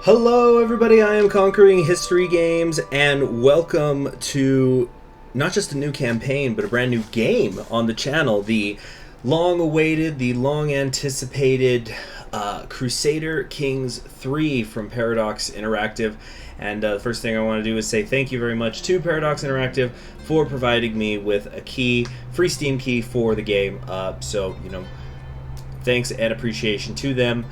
Hello, everybody. I am Conquering History Games, and welcome to not just a new campaign, but a brand new game on the channel. The long-awaited, the long-anticipated Crusader Kings III from Paradox Interactive. And the first thing I want to do is say thank you very much to Paradox Interactive for providing me with a key, free Steam key for the game. Thanks and appreciation to them.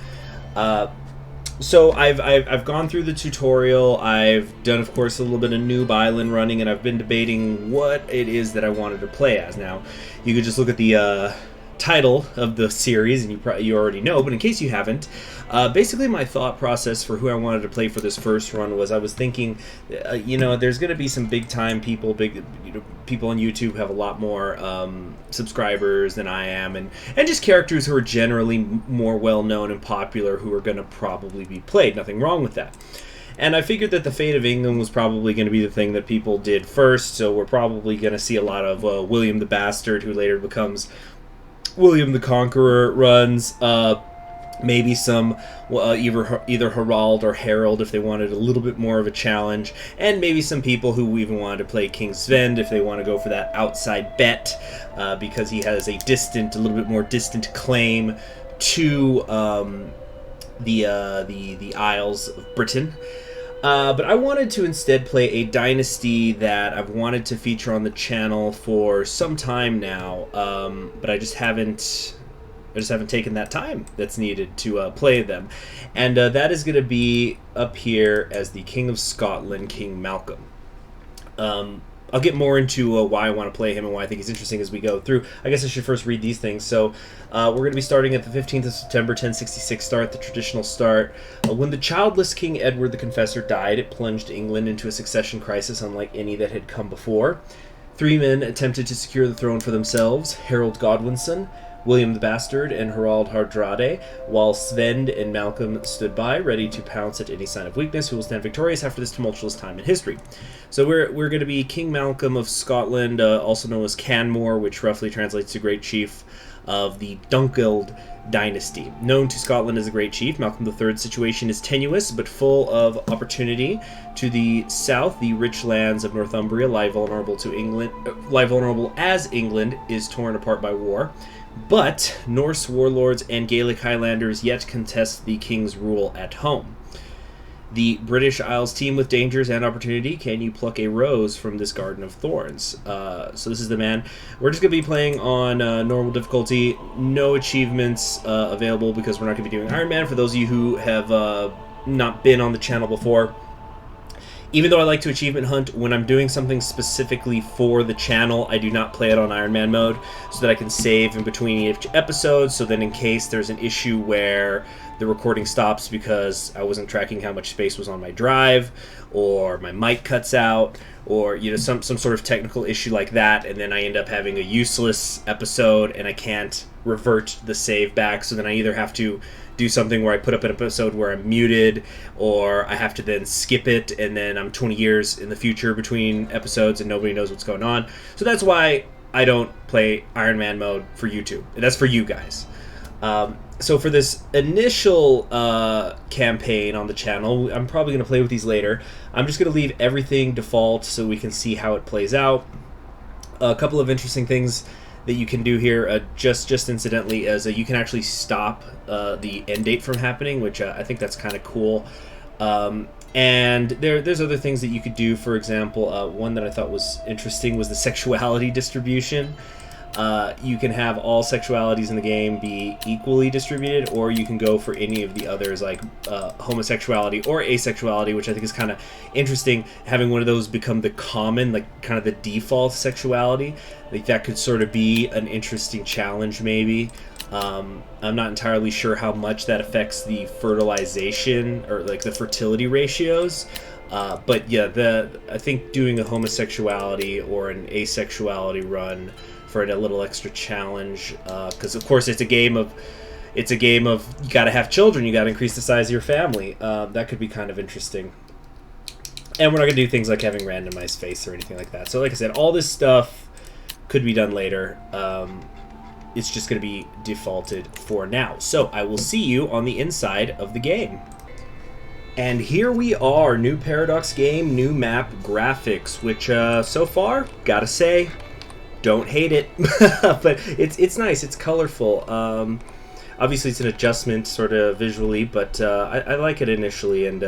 So I've gone through the tutorial. I've done, of course, a little bit of Noob Island running, and I've been debating what it is that I wanted to play as. Now, you could just look at the title of the series, and you already know. But in case you haven't, basically my thought process for who I wanted to play for this first run was I was thinking, there's going to be some big time people, people on YouTube have a lot more subscribers than I am, and just characters who are generally more well known and popular who are going to probably be played. Nothing wrong with that. And I figured that the Fate of England was probably going to be the thing that people did first, so we're probably going to see a lot of William the Bastard, who later becomes William the Conqueror runs, maybe some either Harald or Harold if they wanted a little bit more of a challenge, and maybe some people who even wanted to play King Sven if they want to go for that outside bet, because he has a little bit more distant claim to the Isles of Britain. But I wanted to instead play a dynasty that I've wanted to feature on the channel for some time now, but I just haven't taken that time that's needed to play them. And that is going to be up here as the King of Scotland, King Malcolm. I'll get more into why I want to play him and why I think he's interesting as we go through. I guess I should first read these things. So we're going to be starting at the 15th of September, 1066 start, the traditional start. When the childless King Edward the Confessor died, it plunged England into a succession crisis unlike any that had come before. Three men attempted to secure the throne for themselves: Harold Godwinson, William the Bastard, and Harald Hardrade, while Svend and Malcolm stood by, ready to pounce at any sign of weakness, who will stand victorious after this tumultuous time in history. So we're going to be King Malcolm of Scotland, also known as Canmore, which roughly translates to Great Chief of the Dunkeld Dynasty. Known to Scotland as a Great Chief, Malcolm III's situation is tenuous but full of opportunity. To the south, the rich lands of Northumbria lie vulnerable as England is torn apart by war. But Norse warlords and Gaelic Highlanders yet contest the king's rule at home. The British Isles teem with dangers and opportunity. Can you pluck a rose from this garden of thorns? So this is the man. We're just going to be playing on normal difficulty. No achievements available because we're not going to be doing Iron Man. For those of you who have not been on the channel before, even though I like to achievement hunt, when I'm doing something specifically for the channel, I do not play it on Iron Man mode so that I can save in between each episode, so that in case there's an issue where the recording stops because I wasn't tracking how much space was on my drive, or my mic cuts out, or some sort of technical issue like that, and then I end up having a useless episode and I can't revert the save back, so then I either have to do something where I put up an episode where I'm muted, or I have to then skip it, and then I'm 20 years in the future between episodes and nobody knows what's going on. So that's why I don't play Iron Man mode for YouTube. That's for you guys. So for this initial campaign on the channel, I'm probably going to play with these later. I'm just going to leave everything default so we can see how it plays out. A couple of interesting things that you can do here, just incidentally, is you can actually stop the end date from happening, which I think that's kind of cool. And there's other things that you could do. For example, one that I thought was interesting was the sexuality distribution. You can have all sexualities in the game be equally distributed, or you can go for any of the others, like homosexuality or asexuality, which I think is kind of interesting, having one of those become the common, like kind of the default sexuality. Like that could sort of be an interesting challenge, maybe. I'm not entirely sure how much that affects the fertilization or like the fertility ratios. But yeah, I think doing a homosexuality or an asexuality run for a little extra challenge, because of course it's a game of you got to have children, you got to increase the size of your family. That could be kind of interesting. And we're not going to do things like having randomized face or anything like that. So like I said, all this stuff could be done later. It's just going to be defaulted for now. So I will see you on the inside of the game. And here we are, new Paradox game, new map, graphics, which so far, gotta say, don't hate it. But it's nice, it's colorful. Obviously it's an adjustment sort of visually, but I like it initially, and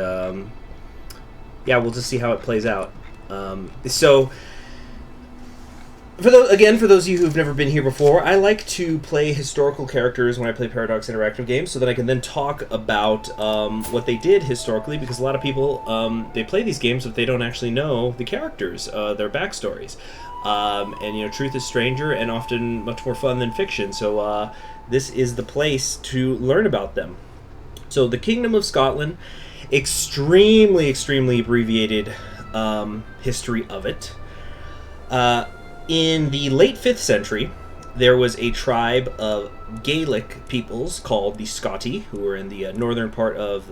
yeah, we'll just see how it plays out. So, for those of you who've never been here before, I like to play historical characters when I play Paradox interactive games, so that I can then talk about what they did historically, because a lot of people, they play these games but they don't actually know the characters, their backstories. And, you know, truth is stranger and often much more fun than fiction, so this is the place to learn about them. So, the Kingdom of Scotland, extremely abbreviated history of it. In the late 5th century, there was a tribe of Gaelic peoples called the Scotti, who were in the northern part of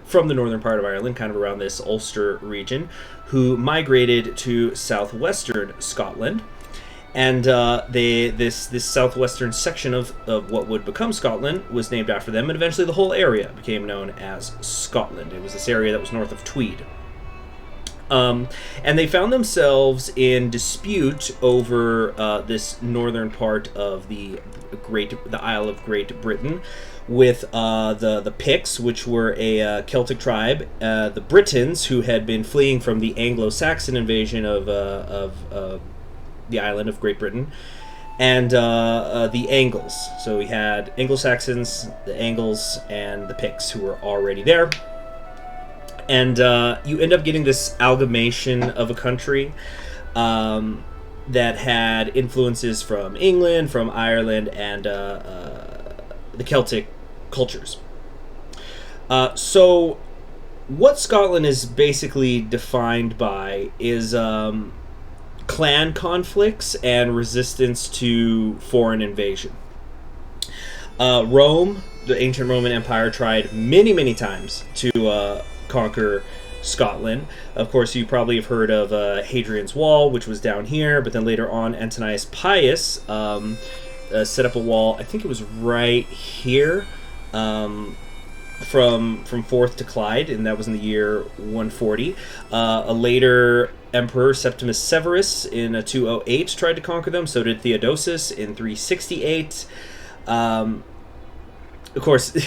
from the northern part of Ireland, kind of around this Ulster region, who migrated to southwestern Scotland. And this southwestern section of what would become Scotland was named after them, and eventually the whole area became known as Scotland. It was this area that was north of Tweed. And they found themselves in dispute over this northern part of the Isle of Great Britain with the Picts, which were a Celtic tribe, the Britons, who had been fleeing from the Anglo-Saxon invasion of the island of Great Britain, and the Angles. So we had Anglo-Saxons, the Angles, and the Picts, who were already there. And you end up getting this amalgamation of a country that had influences from England, from Ireland, and the Celtic cultures. So what Scotland is basically defined by is clan conflicts and resistance to foreign invasion. Rome, the ancient Roman Empire, tried many times to conquer Scotland. Of course, you probably have heard of Hadrian's Wall, which was down here, but then later on Antonius Pius set up a wall, I think it was right here, from Forth to Clyde, and that was in the year 140. A later emperor, Septimus Severus, in 208 tried to conquer them, so did Theodosius in 368. Of course,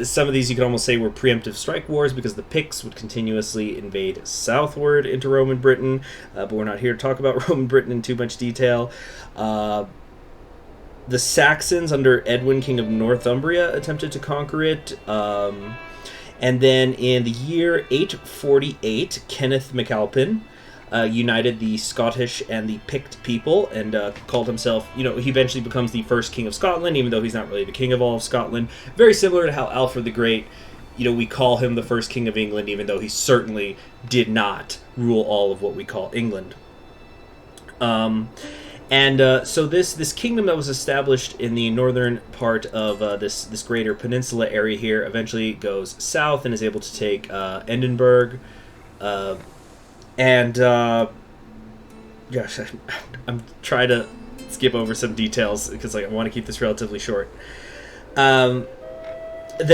some of these you could almost say were preemptive strike wars, because the Picts would continuously invade southward into Roman Britain, but we're not here to talk about Roman Britain in too much detail. The Saxons under Edwin, King of Northumbria, attempted to conquer it. And then in the year 848, Kenneth MacAlpin united the Scottish and the Pict people, and called himself, you know, he eventually becomes the first king of Scotland, even though he's not really the king of all of Scotland. Very similar to how Alfred the Great, you know, we call him the first king of England, even though he certainly did not rule all of what we call England. So this kingdom that was established in the northern part of this greater peninsula area here eventually goes south and is able to take Edinburgh. Gosh, I'm trying to skip over some details because I want to keep this relatively short. Then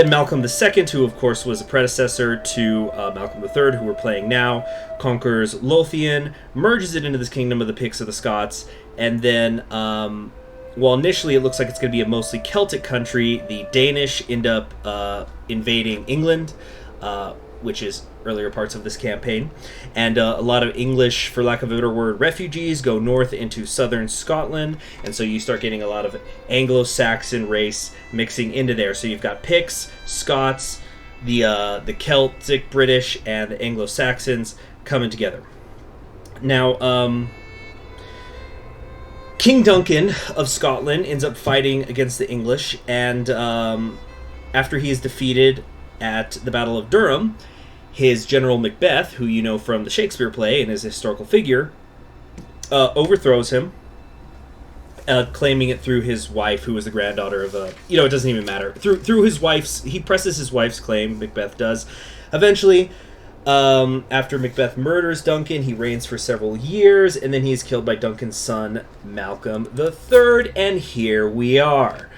Malcolm II, who of course was a predecessor to Malcolm III, who we're playing now, conquers Lothian, merges it into this kingdom of the Picts of the Scots, and then, while initially it looks like it's going to be a mostly Celtic country, the Danish end up invading England, which is earlier parts of this campaign, and a lot of English, for lack of a better word, refugees go north into southern Scotland, and so you start getting a lot of Anglo-Saxon race mixing into there. So you've got Picts, Scots, the Celtic British, and the Anglo-Saxons coming together. Now, King Duncan of Scotland ends up fighting against the English, and after he is defeated at the Battle of Durham, his general Macbeth, who you know from the Shakespeare play and is a historical figure, overthrows him, claiming it through his wife, who was the granddaughter of a... You know, it doesn't even matter. Through his wife's... He presses his wife's claim, Macbeth does. Eventually, after Macbeth murders Duncan, he reigns for several years, and then he is killed by Duncan's son, Malcolm III, and here we are.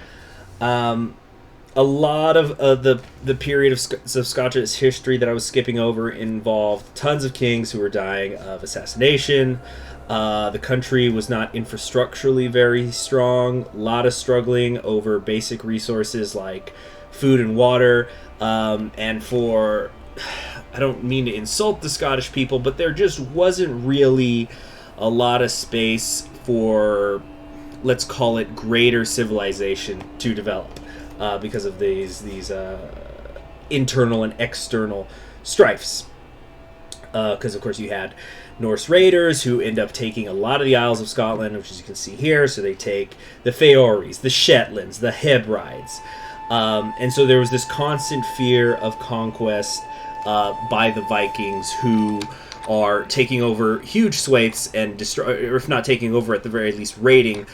a lot of the period of Scottish history that I was skipping over involved tons of kings who were dying of assassination. The country was not infrastructurally very strong. A lot of struggling over basic resources like food and water. And for, I don't mean to insult the Scottish people, but there just wasn't really a lot of space for, let's call it, greater civilization to develop because of these internal and external strifes. Because, of course, you had Norse raiders who end up taking a lot of the Isles of Scotland, which, as you can see here, so they take the Faroes, the Shetlands, the Hebrides. And so there was this constant fear of conquest by the Vikings, who are taking over huge swathes and destroy, or if not taking over, at the very least raiding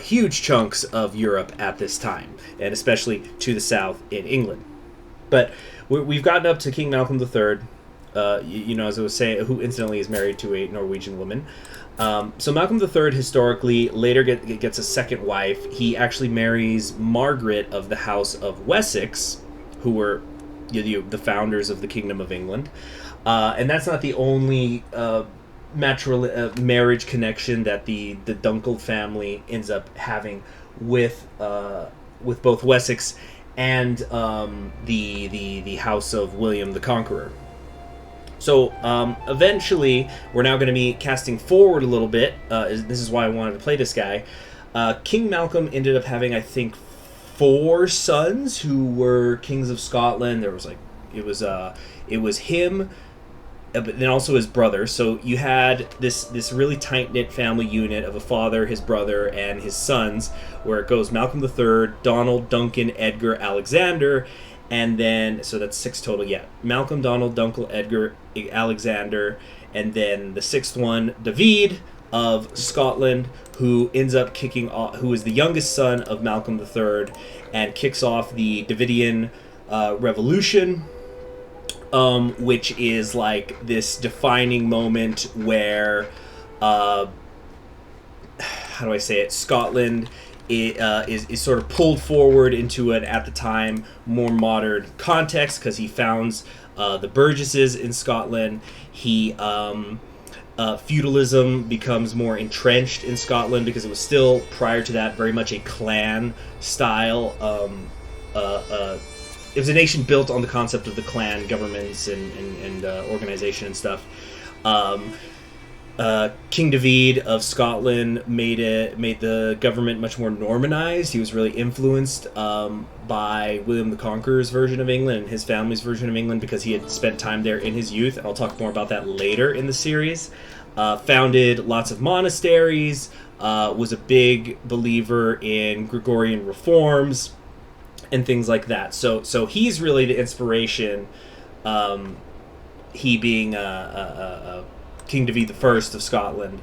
huge chunks of Europe at this time, and especially to the south in England. But we've gotten up to King Malcolm III, as I was saying, who incidentally is married to a Norwegian woman. So Malcolm III historically later gets a second wife. He actually marries Margaret of the House of Wessex, who were the founders of the Kingdom of England. And that's not the only marriage connection that the Dunkeld family ends up having with both Wessex and the House of William the Conqueror. So eventually, we're now going to be casting forward a little bit. This is why I wanted to play this guy. King Malcolm ended up having, I think, 4 sons who were kings of Scotland. There was it was him, but then also his brother. So you had this really tight-knit family unit of a father, his brother, and his sons, where it goes Malcolm III, Donald, Duncan, Edgar, Alexander, and then, so that's 6 total, yeah. Malcolm, Donald, Dunkel, Edgar, Alexander, and then the 6th one, David of Scotland, who ends up kicking off, who is the youngest son of Malcolm III, and kicks off the Davidian Revolution, which is like this defining moment where, how do I say it, Scotland is sort of pulled forward into an, at the time, more modern context, because he founds the Burgesses in Scotland. He feudalism becomes more entrenched in Scotland, because it was still, prior to that, very much a clan style. It was a nation built on the concept of the clan governments and organization and stuff. King David of Scotland made the government much more Normanized. He was really influenced by William the Conqueror's version of England and his family's version of England, because he had spent time there in his youth. And I'll talk more about that later in the series. Founded lots of monasteries, was a big believer in Gregorian reforms and things like that. So he's really the inspiration, he being King David I of Scotland,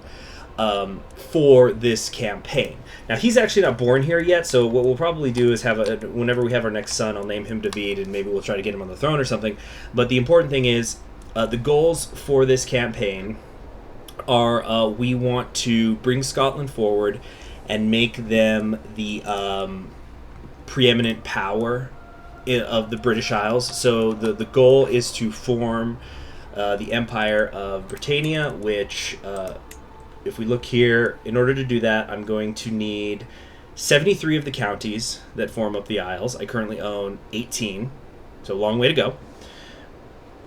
for this campaign. Now, he's actually not born here yet, so what we'll probably do is whenever we have our next son, I'll name him David, and maybe we'll try to get him on the throne or something. But the important thing is, the goals for this campaign are, we want to bring Scotland forward and make them the preeminent power of the British Isles. So the goal is to form the Empire of Britannia, which, if we look here, in order to do that, I'm going to need 73 of the counties that form up the Isles. I currently own 18, so a long way to go.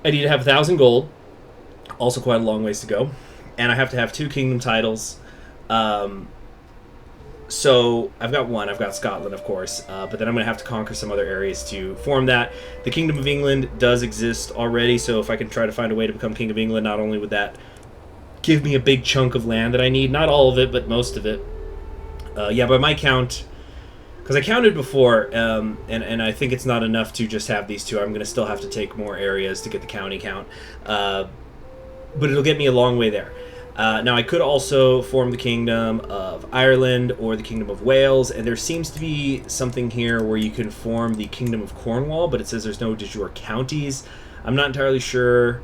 I need to have 1,000 gold, also quite a long ways to go. And I have to have 2 kingdom titles. So I've got one. I've got Scotland, of course, but then I'm going to have to conquer some other areas to form that. The Kingdom of England does exist already, so if I can try to find a way to become King of England, not only would that give me a big chunk of land that I need, not all of it, but most of it. Yeah, by my count, because I counted before, and I think it's not enough to just have these 2. I'm going to still have to take more areas to get the county count, but it'll get me a long way there. Now, I could also form the Kingdom of Ireland or the Kingdom of Wales, and there seems to be something here where you can form the Kingdom of Cornwall, but it says there's no de jure counties. I'm not entirely sure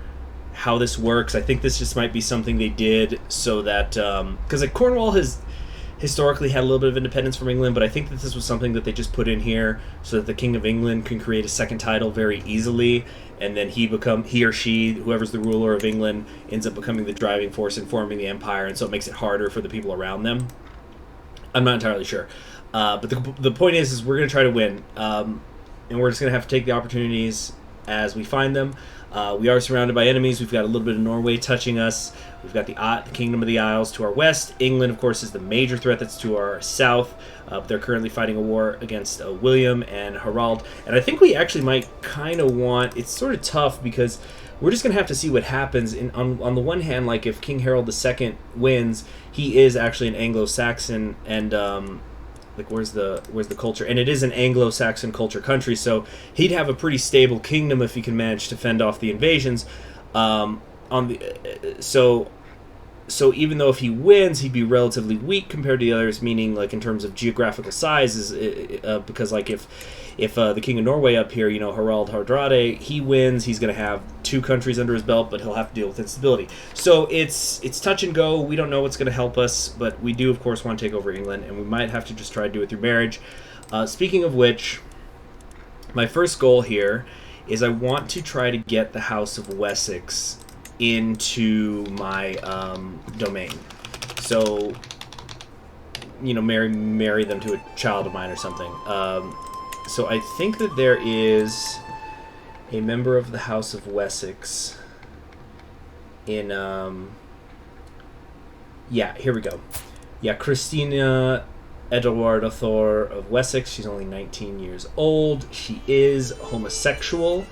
how this works. I think this just might be something they did so that, because like Cornwall has historically had a little bit of independence from England, but I think that this was something that they just put in here so that the King of England can create a second title very easily, and then he or she, whoever's the ruler of England, ends up becoming the driving force in forming the empire, and so it makes it harder for the people around them. I'm not entirely sure. But the point is we're going to try to win, and we're just going to have to take the opportunities as we find them. We are surrounded by enemies. We've got a little bit of Norway touching us. We've got the Kingdom of the Isles to our west. England, of course, is the major threat that's to our south. They're currently fighting a war against William and Harald. And I think we actually might kind of want... It's sort of tough because we're just going to have to see what happens. On the one hand, like if King Harold II wins, he is actually an Anglo-Saxon and... like where's the culture, and it is an Anglo-Saxon culture country, so he'd have a pretty stable kingdom if he can manage to fend off the invasions. So even though if he wins, he'd be relatively weak compared to the others, meaning like in terms of geographical size, because like if the King of Norway up here, Harald Hardrade, he wins, he's going to have 2 countries under his belt, but he'll have to deal with instability. So it's touch and go. We don't know what's going to help us, but we do, of course, want to take over England, and we might have to just try to do it through marriage. Speaking of which, my first goal here is I want to try to get the House of Wessex into my domain. So, marry them to a child of mine or something. So I think that there is a member of the House of Wessex in, yeah, here we go. Yeah, Christina Edwarda Thor of Wessex. She's only 19 years old. She is homosexual.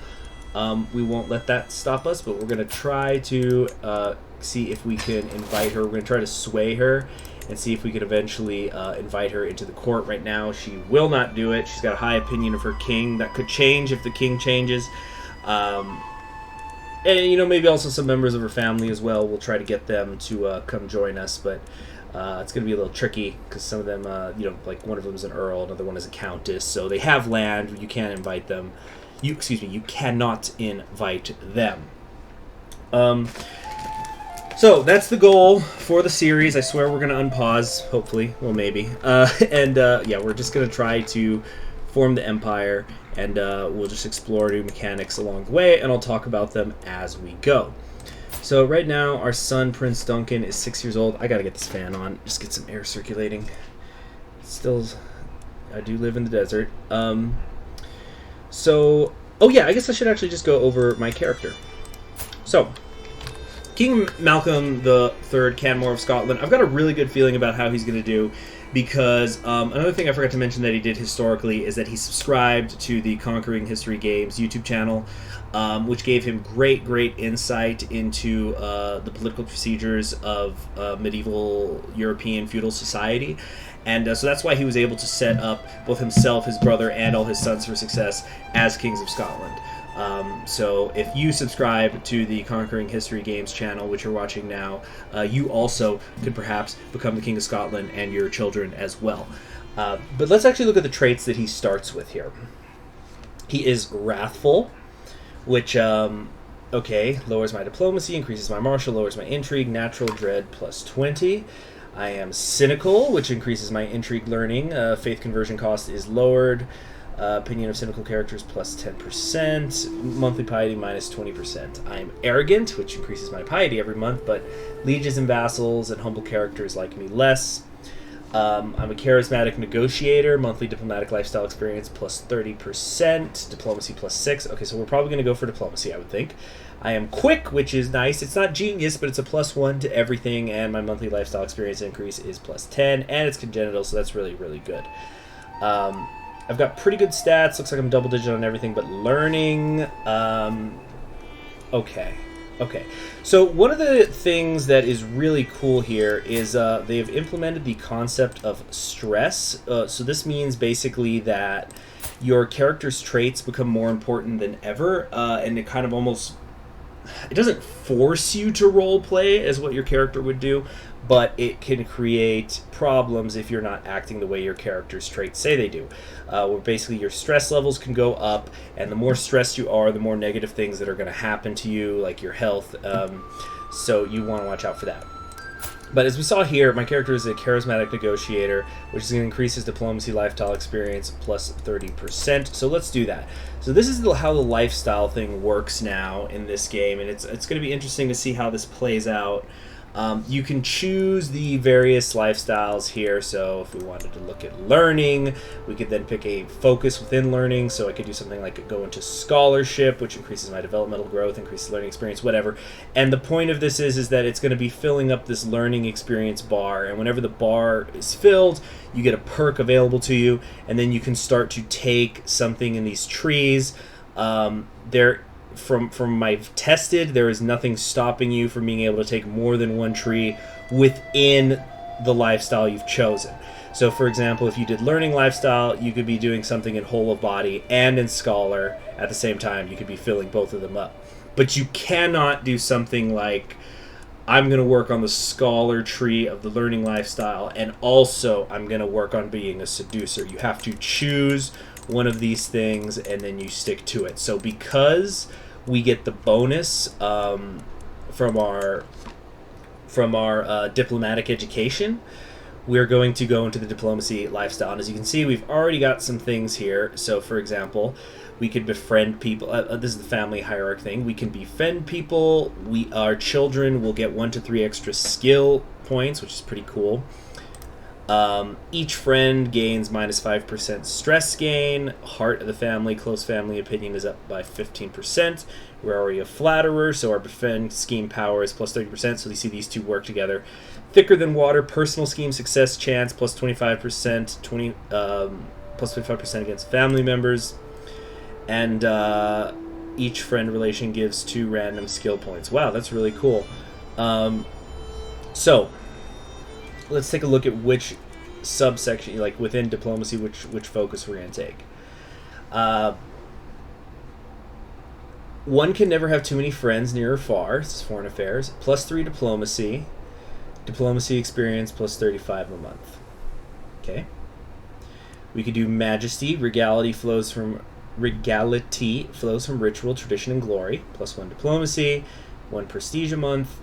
We won't let that stop us, but we're going to try to see if we can invite her. We're going to try to sway her and see if we can eventually invite her into the court. Right now, she will not do it. She's got a high opinion of her king. That could change if the king changes. And, maybe also some members of her family as well. We'll try to get them to come join us, but it's going to be a little tricky because some of them, like one of them is an earl, another one is a countess, so they have land. You can't invite them. You cannot invite them. So that's the goal for the series. I swear we're going to unpause, hopefully. Well, maybe. Yeah, we're just going to try to form the empire, and we'll just explore new mechanics along the way, and I'll talk about them as we go. So right now, our son, Prince Duncan, is 6 years old. I got to get this fan on, just get some air circulating. Still, I do live in the desert. So, oh yeah, I guess I should actually just go over my character. So, King Malcolm III Canmore of Scotland, I've got a really good feeling about how he's going to do, because another thing I forgot to mention that he did historically is that he subscribed to the Conquering History Games YouTube channel, which gave him great insight into the political procedures of medieval European feudal society. And so that's why he was able to set up both himself, his brother, and all his sons for success as kings of Scotland. So if you subscribe to the Conquering History Games channel, which you're watching now, you also could perhaps become the King of Scotland and your children as well. But let's actually look at the traits that he starts with here. He is wrathful, which, okay, lowers my diplomacy, increases my martial, lowers my intrigue, natural dread plus 20. I am cynical, which increases my intrigue learning. Faith conversion cost is lowered. Opinion of cynical characters plus 10%. Monthly piety minus 20%. I am arrogant, which increases my piety every month, but lieges and vassals and humble characters like me less. I'm a charismatic negotiator. Monthly diplomatic lifestyle experience plus 30%. Diplomacy plus 6. Okay, so we're probably going to go for diplomacy, I would think. I am quick, which is nice. It's not genius, but it's a plus 1 to everything, and my monthly lifestyle experience increase is plus 10, and it's congenital, so that's really good. I've got pretty good stats. Looks like I'm double digit on everything, but learning, okay. So one of the things that is really cool here is they've implemented the concept of stress. So this means basically that your character's traits become more important than ever, and it kind of almost... It doesn't force you to role play as what your character would do, but it can create problems if you're not acting the way your character's traits say they do. Where basically your stress levels can go up, and the more stressed you are, the more negative things that are going to happen to you, like your health. So you want to watch out for that. But as we saw here, my character is a charismatic negotiator, which is going to increase his diplomacy lifestyle experience plus 30%. So let's do that. So this is how the lifestyle thing works now in this game, and it's going to be interesting to see how this plays out. You can choose the various lifestyles here. So if we wanted to look at learning, we could then pick a focus within learning. So I could do something like go into scholarship, which increases my developmental growth, increases learning experience, whatever. And the point of this is that it's going to be filling up this learning experience bar. And whenever the bar is filled, you get a perk available to you, and then you can start to take something in these trees. From my tested, there is nothing stopping you from being able to take more than one tree within the lifestyle you've chosen. So for example, if you did learning lifestyle, you could be doing something in whole of body and in scholar at the same time. You could be filling both of them up. But you cannot do something like, I'm going to work on the scholar tree of the learning lifestyle, and also I'm going to work on being a seducer. You have to choose one of these things, and then you stick to it. So because we get the bonus from our diplomatic education, we're going to go into the diplomacy lifestyle. And as you can see, we've already got some things here. So for example, we could befriend people. This is the family hierarchy thing. We can befriend people. Our children will get 1 to 3 extra skill points, which is pretty cool. Each friend gains minus 5% stress gain. Heart of the family, close family opinion is up by 15%. We're already a flatterer, so our befriend scheme power is plus 30%. So you see these two work together. Thicker than water, personal scheme success chance plus 25%, plus 25% against family members. And each friend relation gives 2 random skill points. Wow, that's really cool. So let's take a look at which subsection, like within diplomacy, which focus we're going to take. One can never have too many friends near or far. This is foreign affairs. Plus 3 diplomacy. Diplomacy experience plus 35 a month. Okay. We could do majesty. Regality flows from ritual, tradition, and glory. Plus 1 diplomacy. 1 prestige a month.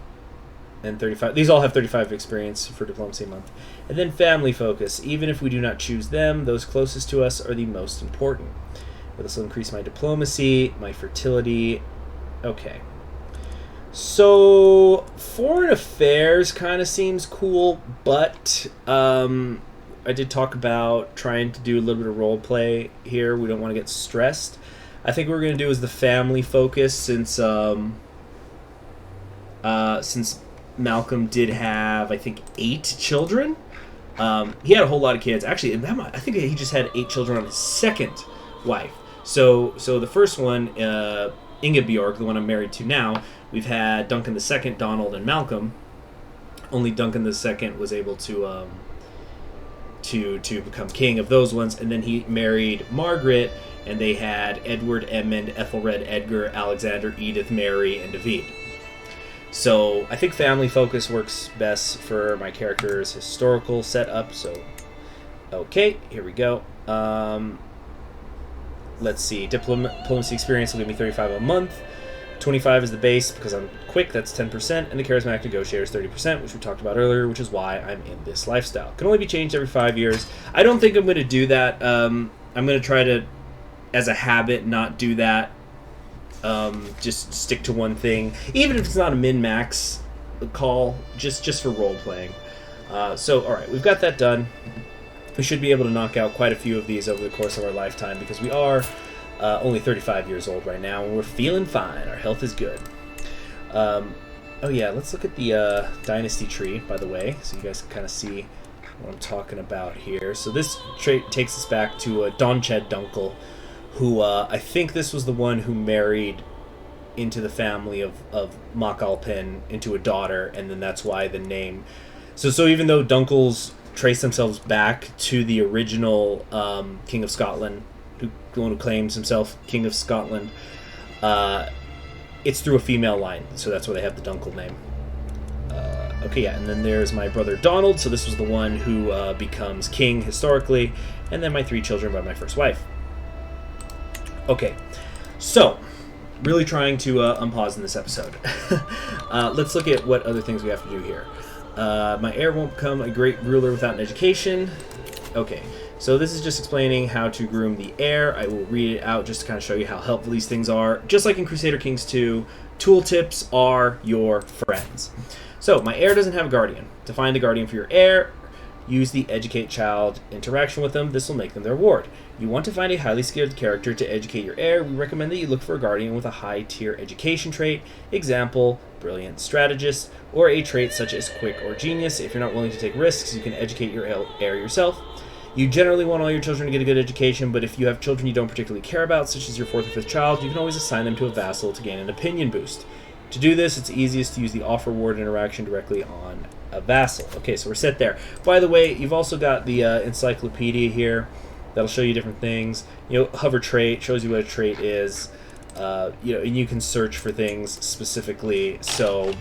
And 35. These all have 35 experience for diplomacy a month. And then family focus. Even if we do not choose them, those closest to us are the most important. This will increase my diplomacy, my fertility. Okay. So foreign affairs kind of seems cool, but I did talk about trying to do a little bit of role play here. We don't want to get stressed. I think what we're going to do is the family focus, since Malcolm did have, I think, 8 children. He had a whole lot of kids. Actually, I think he just had 8 children on his second wife. So the first one, Ingeborg, the one I'm married to now, we've had Duncan II, Donald, and Malcolm. Only Duncan II was able to become king of those ones, and then he married Margaret, and they had Edward, Edmund, Ethelred, Edgar, Alexander, Edith, Mary, and David. So I think family focus works best for my character's historical setup. So, okay, here we go. Let's see. Diplomacy experience will give me 35 a month. 25 is the base because I'm quick. That's 10%, and the charismatic negotiator is 30%, which we talked about earlier, which is why I'm in this lifestyle. Can only be changed every 5 years. I don't think I'm going to do that. I'm going to try to, as a habit, not do that. Just stick to one thing, even if it's not a min-max call, just for role-playing. So, alright, we've got that done. We should be able to knock out quite a few of these over the course of our lifetime, because we are only 35 years old right now, and we're feeling fine. Our health is good. Oh yeah, let's look at the Dynasty tree, by the way, so you guys can kind of see what I'm talking about here. So this trait takes us back to Dunkeld Dunkel, who I think this was the one who married into the family of Makalpin into a daughter, and then that's why the name. So even though Dunkelds trace themselves back to the original King of Scotland, the one who claims himself King of Scotland, it's through a female line, so that's why they have the Dunkeld name. Okay, yeah, and then there's my brother Donald, so this was the one who becomes king historically, and then my 3 children by my first wife. Okay, so, really trying to unpause in this episode. Let's look at what other things we have to do here. My heir won't become a great ruler without an education. Okay, so this is just explaining how to groom the heir. I will read it out just to kind of show you how helpful these things are. Just like in Crusader Kings II, tooltips are your friends. So, my heir doesn't have a guardian. To find a guardian for your heir, use the educate child interaction with them. This will make them their ward. You want to find a highly skilled character to educate your heir. We recommend that you look for a guardian with a high tier education trait. Example, brilliant strategist, or a trait such as quick or genius. If you're not willing to take risks, you can educate your heir yourself. You generally want all your children to get a good education, but if you have children you don't particularly care about, such as your 4th or 5th child, you can always assign them to a vassal to gain an opinion boost. To do this, it's easiest to use the offer ward interaction directly on a vassal. Okay, so we're set there. By the way, you've also got the encyclopedia here that'll show you different things. You know, hover trait shows you what a trait is. You know, and you can search for things specifically. So,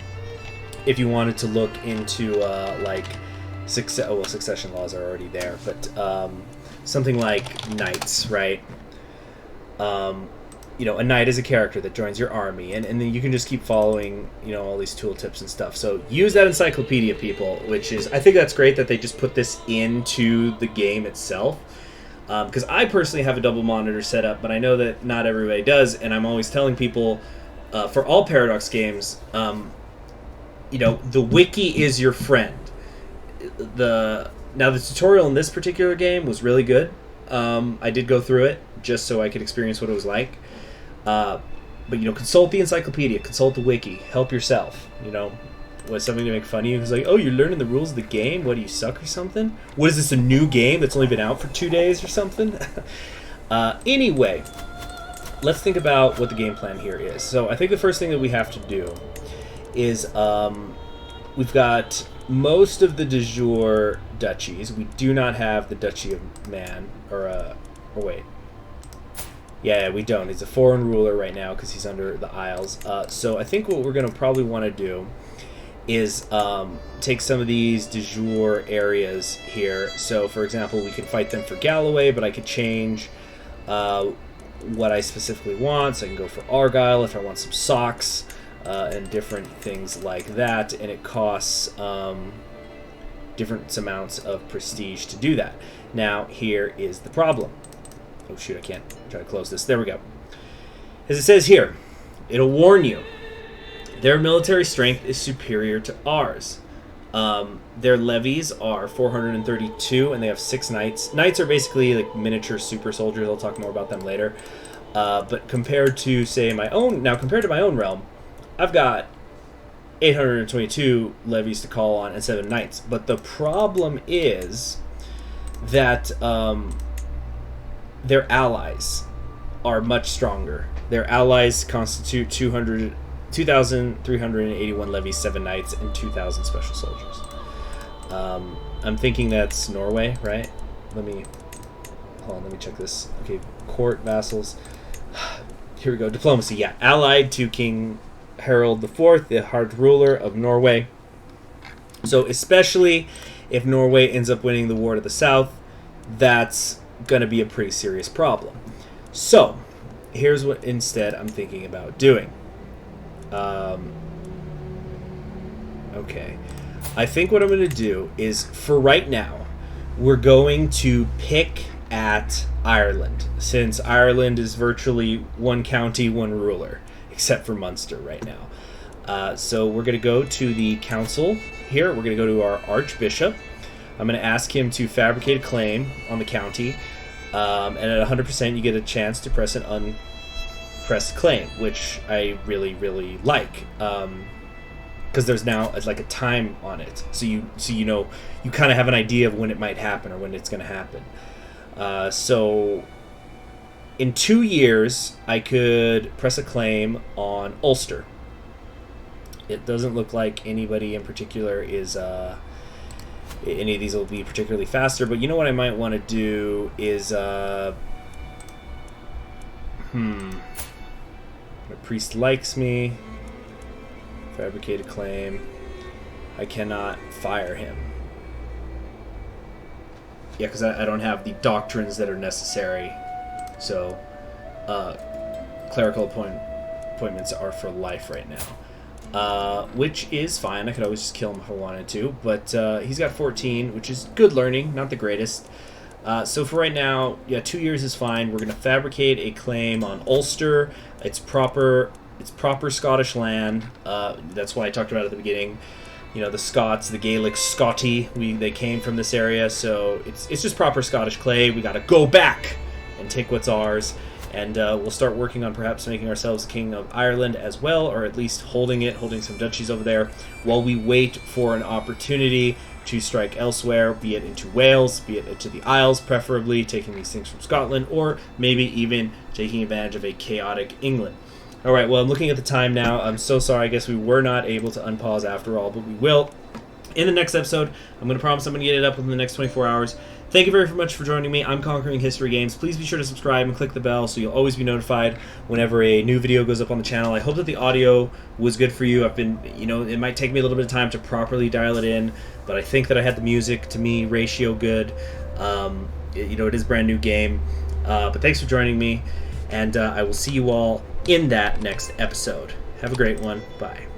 if you wanted to look into like succession laws are already there, but something like knights, right? You know, a knight is a character that joins your army, and then you can just keep following, you know, all these tooltips and stuff. So use that encyclopedia, people, which is, I think that's great that they just put this into the game itself. Because I personally have a double monitor setup, but I know that not everybody does, and I'm always telling people, for all Paradox games, you know, the wiki is your friend. Now, the tutorial in this particular game was really good. I did go through it just so I could experience what it was like. But, you know, consult the encyclopedia, consult the wiki, help yourself, you know. Was something to make fun of you? It's like, oh, you're learning the rules of the game? What, do you suck or something? What is this, a new game that's only been out for 2 days or something? Anyway, let's think about what the game plan here is. So I think the first thing that we have to do is we've got most of the de jure duchies. We do not have the Duchy of Man, or wait. Yeah, we don't. He's a foreign ruler right now because he's under the Isles. So I think what we're going to probably want to do is take some of these de jure areas here. So, for example, we could fight them for Galloway, but I could change what I specifically want. So I can go for Argyle if I want some socks and different things like that. And it costs different amounts of prestige to do that. Now, here is the problem. Oh, shoot, I can't try to close this. There we go. As it says here, it'll warn you. Their military strength is superior to ours. Their levies are 432, and they have 6 knights. Knights are basically like miniature super soldiers. I'll talk more about them later. But compared to, say, my own realm, I've got 822 levies to call on and 7 knights. But the problem is that their allies are much stronger. Their allies constitute 2,381 levies, 7 knights, and 2,000 special soldiers. I'm thinking that's Norway, right? Let me check this. Okay, court, vassals. Here we go. Diplomacy, yeah. Allied to King Harald IV, the hard ruler of Norway. So especially if Norway ends up winning the War to the South, that's going to be a pretty serious problem. So, here's what instead I'm thinking about doing. Okay. I think what I'm going to do is, for right now, we're going to pick at Ireland, since Ireland is virtually one county, one ruler, except for Munster right now. So we're going to go to the council here. We're going to go to our archbishop. I'm going to ask him to fabricate a claim on the county, and at 100% you get a chance to press an unpressed claim, which I really, really like, because there's now like a time on it, so you know, you kind of have an idea of when it might happen or when it's going to happen. So in 2 years I could press a claim on Ulster. It doesn't look like anybody in particular is any of these will be particularly faster, but you know what I might want to do is my priest likes me. Fabricate a claim. I cannot fire him. Yeah, because I don't have the doctrines that are necessary. So, clerical appointments are for life right now. which is fine. I could always just kill him if I wanted to, but he's got 14, which is good learning, not the greatest. So for right now, yeah, 2 years is fine. We're going to fabricate a claim on Ulster. It's proper Scottish land. That's why I talked about it at the beginning. You know, the Scots, the Gaelic Scotty, they came from this area, so it's just proper Scottish clay. We got to go back and take what's ours, and we'll start working on perhaps making ourselves king of Ireland as well, or at least holding some duchies over there, while we wait for an opportunity to strike elsewhere, be it into Wales, be it into the Isles, preferably taking these things from Scotland, or maybe even taking advantage of a chaotic England. Alright, well, I'm looking at the time now. I'm so sorry. I guess we were not able to unpause after all, but we will. In the next episode, I'm going to promise I'm going to get it up within the next 24 hours. Thank you very much for joining me. I'm Conquering History Games. Please be sure to subscribe and click the bell so you'll always be notified whenever a new video goes up on the channel. I hope that the audio was good for you. It might take me a little bit of time to properly dial it in, but I think that I had the music, to me, ratio good. It is a brand new game. But thanks for joining me, and I will see you all in that next episode. Have a great one. Bye.